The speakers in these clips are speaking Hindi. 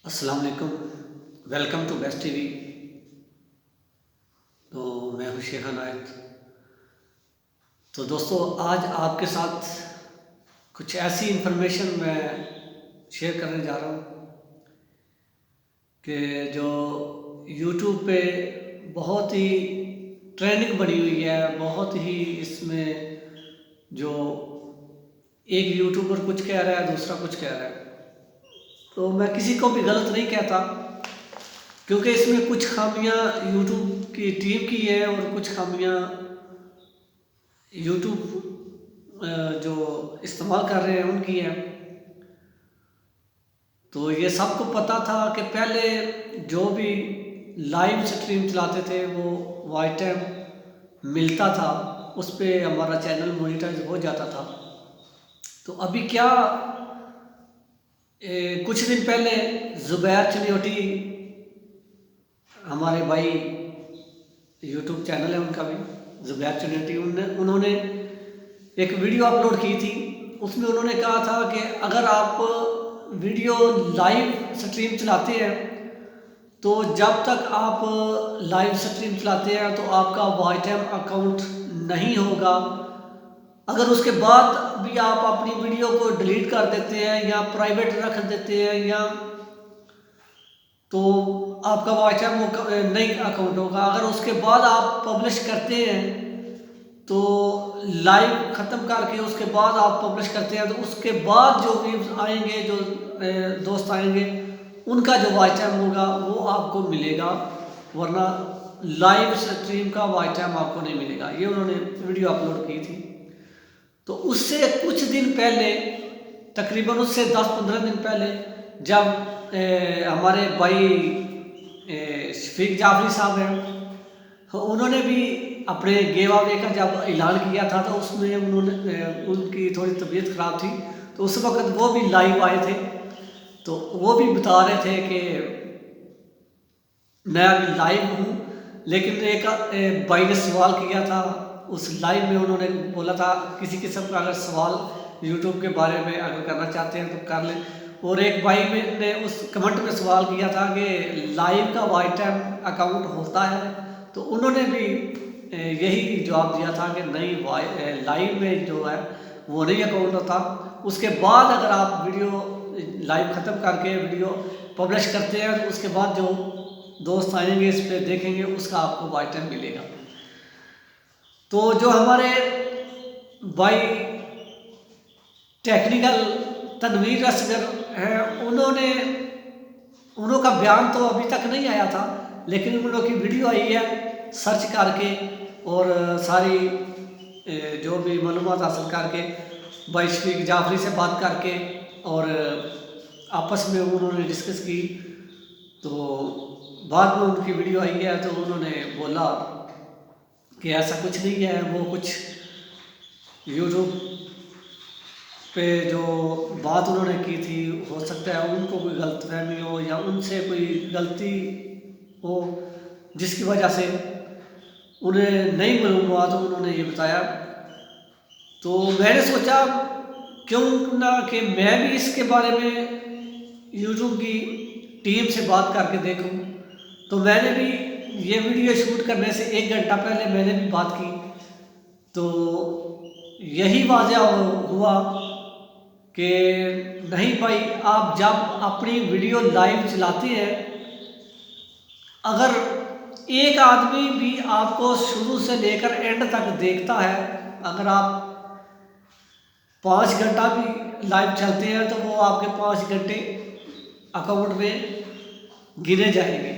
अस्सलाम वालेकुम। Welcome to Best TV. तो मैं हूँ शेख अनायत। तो दोस्तों, आज आपके साथ कुछ ऐसी इंफॉर्मेशन मैं शेयर करने जा रहा हूँ कि जो यूट्यूब पे बहुत ही ट्रेंडिंग बनी हुई है। बहुत ही इसमें जो एक यूट्यूबर कुछ कह रहा है, दूसरा कुछ कह रहा है। तो मैं किसी को भी गलत नहीं कहता, क्योंकि इसमें कुछ खामियां यूट्यूब की टीम की है और कुछ खामियां यूट्यूब जो इस्तेमाल कर रहे हैं उनकी है। तो ये सबको पता था कि पहले जो भी लाइव स्ट्रीम चलाते थे वो वाई टाइम मिलता था, उस पर हमारा चैनल मोनिटाइज हो जाता था। तो अभी क्या, कुछ दिन पहले ज़ुबैर चनियोटी, हमारे भाई, यूट्यूब चैनल है उनका भी, ज़ुबैर चनियोटी, उन्होंने एक वीडियो अपलोड की थी। उसमें उन्होंने कहा था कि अगर आप वीडियो लाइव स्ट्रीम चलाते हैं तो जब तक आप लाइव स्ट्रीम चलाते हैं तो आपका वॉच टाइम अकाउंट नहीं होगा। अगर उसके बाद भी आप अपनी वीडियो को डिलीट कर देते हैं या प्राइवेट रख देते हैं या, तो आपका वॉच टाइम नहीं अकाउंट होगा। अगर उसके बाद आप पब्लिश करते हैं तो लाइव ख़त्म करके उसके बाद आप पब्लिश करते हैं तो उसके बाद जो व्यूज़ आएंगे, जो दोस्त आएंगे, उनका जो वॉच टाइम होगा वो आपको मिलेगा, वरना लाइव स्ट्रीम का वॉच टाइम आपको नहीं मिलेगा। ये उन्होंने वीडियो अपलोड की थी। तो उससे कुछ दिन पहले, तकरीबन उससे 10-15 दिन पहले, जब हमारे भाई शफीक जाफरी साहब हैं, तो उन्होंने भी अपने गिव अवे का जब ऐलान किया था तो उसमें उनकी थोड़ी तबीयत ख़राब थी, तो उस वक़्त वो भी लाइव आए थे। तो वो भी बता रहे थे कि मैं अभी लाइव हूँ, लेकिन एक भाई ने सवाल किया था उस लाइव में, उन्होंने बोला था किसी किस्म का अगर सवाल यूट्यूब के बारे में अगर करना चाहते हैं तो कर लें। और एक भाई ने उस कमेंट में सवाल किया था कि लाइव का वाई टाइम अकाउंट होता है, तो उन्होंने भी यही जवाब दिया था कि नहीं, लाइव में जो है वो नहीं अकाउंट होता। उसके बाद अगर आप वीडियो लाइव ख़त्म करके वीडियो पब्लिश करते हैं तो उसके बाद जो दोस्त आएंगे इस पर देखेंगे, उसका आपको वाई टाइम मिलेगा। तो जो हमारे भाई टेक्निकल तनवीर असगर हैं, उन्होंने बयान तो अभी तक नहीं आया था, लेकिन उन लोगों की वीडियो आई है सर्च करके और सारी जो भी मालूमात हासिल करके भाई शफीक जाफरी से बात करके और आपस में उन्होंने डिस्कस की। तो बाद में उनकी वीडियो आई है तो उन्होंने बोला कि ऐसा कुछ नहीं है, वो कुछ यूट्यूब पे जो बात उन्होंने की थी, हो सकता है उनको कोई गलतफहमी हो या उनसे कोई गलती हो जिसकी वजह से उन्हें नहीं मालूम हुआ, तो उन्होंने ये बताया। तो मैंने सोचा क्यों ना कि मैं भी इसके बारे में यूट्यूब की टीम से बात करके देखूं। तो मैंने भी ये वीडियो शूट करने से 1 घंटा पहले मैंने भी बात की। तो यही वाज़ह हुआ कि नहीं भाई, आप जब अपनी वीडियो लाइव चलाते हैं, अगर एक आदमी भी आपको शुरू से लेकर एंड तक देखता है, अगर आप 5 घंटा भी लाइव चलते हैं तो वो आपके 5 घंटे अकाउंट में गिने जाएंगे।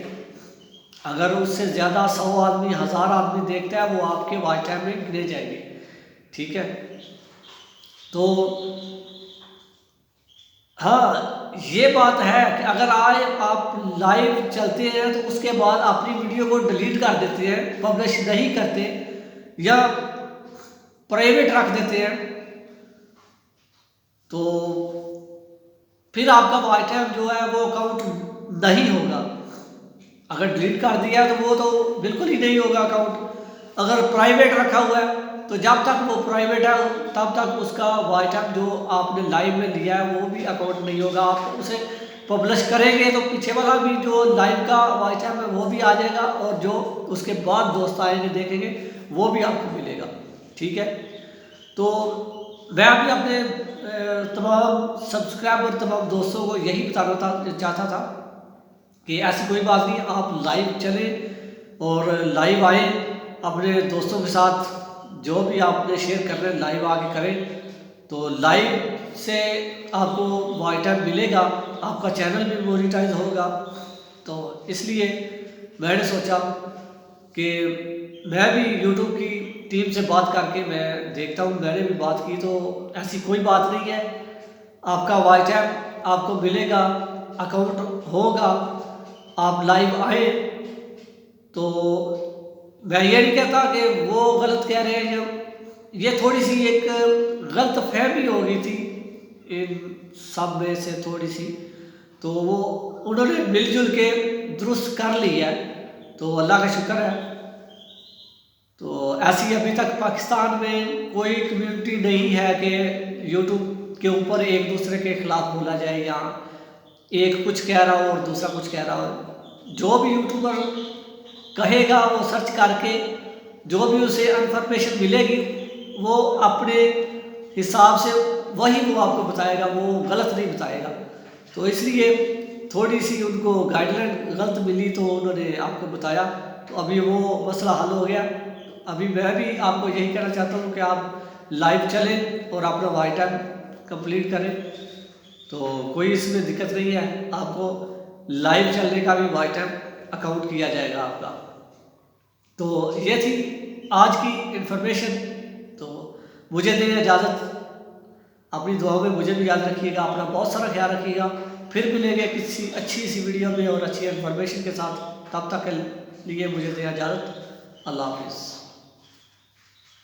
अगर उससे ज़्यादा 100 आदमी, 1000 आदमी देखता है, वो आपके वॉच टाइम में गिने जाएंगे। ठीक है। तो हाँ, ये बात है कि अगर आज आप लाइव चलते हैं तो उसके बाद अपनी वीडियो को डिलीट कर देते हैं, पब्लिश नहीं करते या प्राइवेट रख देते हैं, तो फिर आपका वॉच टाइम जो है वो अकाउंट नहीं होगा। अगर डिलीट कर दिया तो वो तो बिल्कुल ही नहीं होगा अकाउंट। अगर प्राइवेट रखा हुआ है तो जब तक वो प्राइवेट है तब तक उसका वॉच टाइम जो आपने लाइव में लिया है वो भी अकाउंट नहीं होगा। आप उसे पब्लिश करेंगे तो पीछे वाला भी जो लाइव का वॉच टाइम है वो भी आ जाएगा, और जो उसके बाद दोस्त आएंगे देखेंगे वो भी आपको मिलेगा। ठीक है, तो मैं भी अपने तमाम सब्सक्राइबर, तमाम दोस्तों को यही बताना चाहता था कि ऐसी कोई बात नहीं, आप लाइव चलें और लाइव आए अपने दोस्तों के साथ, जो भी आपने शेयर कर रहे हैं लाइव आके करें, तो लाइव से आपको वॉच टाइम मिलेगा, आपका चैनल भी मोनेटाइज होगा। तो इसलिए मैंने सोचा कि मैं भी यूट्यूब की टीम से बात करके मैं देखता हूँ, मैंने भी बात की तो ऐसी कोई बात नहीं है, आपका वॉच टाइम आपको मिलेगा, अकाउंट होगा, आप लाइव आए। तो मैं ये नहीं कहता कि वो गलत कह रहे हैं, ये थोड़ी सी एक गलत फहमी हो गई थी इन सब में से थोड़ी सी, तो वो उन्होंने मिलजुल के दुरुस्त कर लिया है, तो अल्लाह का शुक्र है। तो ऐसी अभी तक पाकिस्तान में कोई कम्युनिटी नहीं है कि यूट्यूब के ऊपर एक दूसरे के खिलाफ बोला जाए, या एक कुछ कह रहा हो और दूसरा कुछ कह रहा हो। जो भी यूट्यूबर कहेगा वो सर्च करके जो भी उसे इन्फॉर्मेशन मिलेगी वो अपने हिसाब से वही वो आपको बताएगा, वो गलत नहीं बताएगा। तो इसलिए थोड़ी सी उनको गाइडलाइन गलत मिली तो उन्होंने आपको बताया, तो अभी वो मसला हल हो गया। अभी मैं भी आपको यही कहना चाहता हूँ कि आप लाइव चलें और अपना वॉच टाइम कंप्लीट करें, तो कोई इसमें दिक्कत नहीं है, आपको लाइव चलने का भी वॉच टाइम अकाउंट किया जाएगा आपका। तो ये थी आज की इन्फॉर्मेशन। तो मुझे दें इजाज़त, अपनी दुआओं में मुझे भी याद रखिएगा, अपना बहुत सारा ख्याल रखिएगा। फिर मिलेंगे किसी अच्छी सी वीडियो में और अच्छी इन्फॉर्मेशन के साथ, तब तक के लिए मुझे दें इजाज़त। अल्लाह हाफिज़।